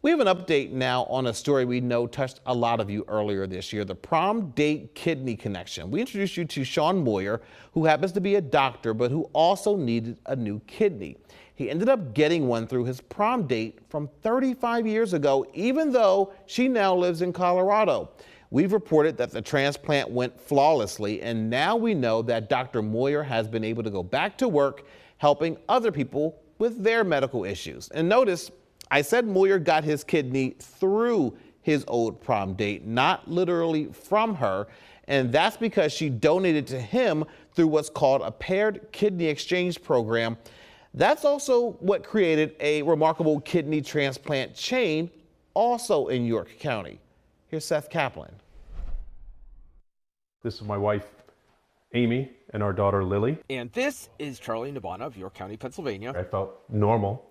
We have an update now on a story we know touched a lot of you earlier this year, the prom date kidney connection. We introduced you to Sean Moyer, who happens to be a doctor, but who also needed a new kidney. He ended up getting one through his prom date from 35 years ago, even though she now lives in Colorado. We've reported that the transplant went flawlessly, and now we know that Dr. Moyer has been able to go back to work helping other people with their medical issues. And notice, I said Moyer got his kidney through his old prom date, not literally from her. And that's because she donated to him through what's called a paired kidney exchange program. That's also what created a remarkable kidney transplant chain also in York County. Here's Seth Kaplan. This is my wife, Amy, and our daughter, Lily. And this is Charlie Nabana of York County, Pennsylvania. I felt normal,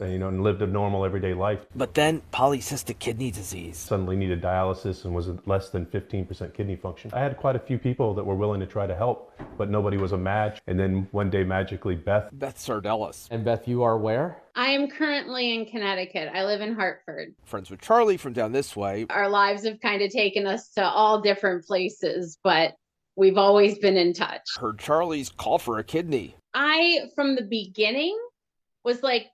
and lived a normal everyday life. But then polycystic kidney disease. Suddenly needed dialysis and was at less than 15% kidney function. I had quite a few people that were willing to try to help, but nobody was a match. And then one day, magically, Beth Sardellis. And Beth, you are where? I am currently in Connecticut. I live in Hartford. Friends with Charlie from down this way. Our lives have kind of taken us to all different places, but we've always been in touch. Heard Charlie's call for a kidney. I, from the beginning, was like,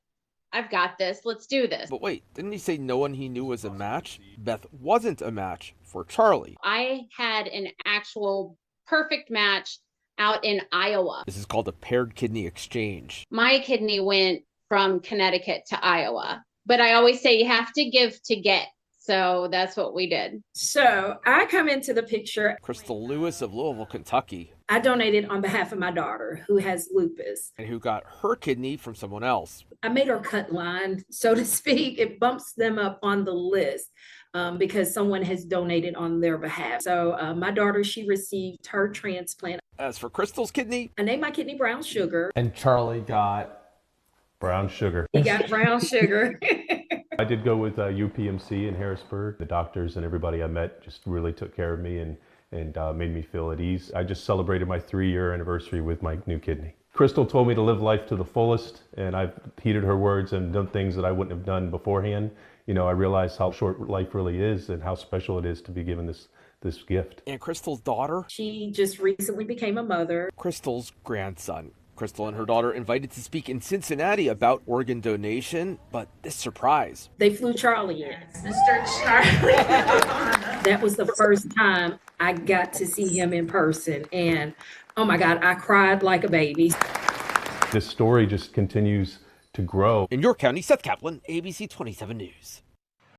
I've got this. Let's do this. But wait, didn't he say no one he knew was a match? Beth wasn't a match for Charlie. I had an actual perfect match out in Iowa. This is called a paired kidney exchange. My kidney went from Connecticut to Iowa. But I always say you have to give to get. So that's what we did. So I come into the picture. Crystal Lewis of Louisville, Kentucky. I donated on behalf of my daughter who has lupus. And who got her kidney from someone else. I made her cut line, so to speak. It bumps them up on the list because someone has donated on their behalf. So my daughter, she received her transplant. As for Crystal's kidney, I named my kidney Brown Sugar. And Charlie got brown sugar. He got brown sugar. I did go with UPMC in Harrisburg. The doctors and everybody I met just really took care of me and made me feel at ease. I just celebrated my 3-year anniversary with my new kidney. Crystal told me to live life to the fullest, and I've heeded her words and done things that I wouldn't have done beforehand. You know, I realized how short life really is and how special it is to be given this gift. And Crystal's daughter? She just recently became a mother. Crystal's grandson. Crystal and her daughter invited to speak in Cincinnati about organ donation, but this surprise. They flew Charlie in. Mr. Charlie. That was the first time I got to see him in person. And oh my God, I cried like a baby. This story just continues to grow. In York County, Seth Kaplan, ABC 27 News.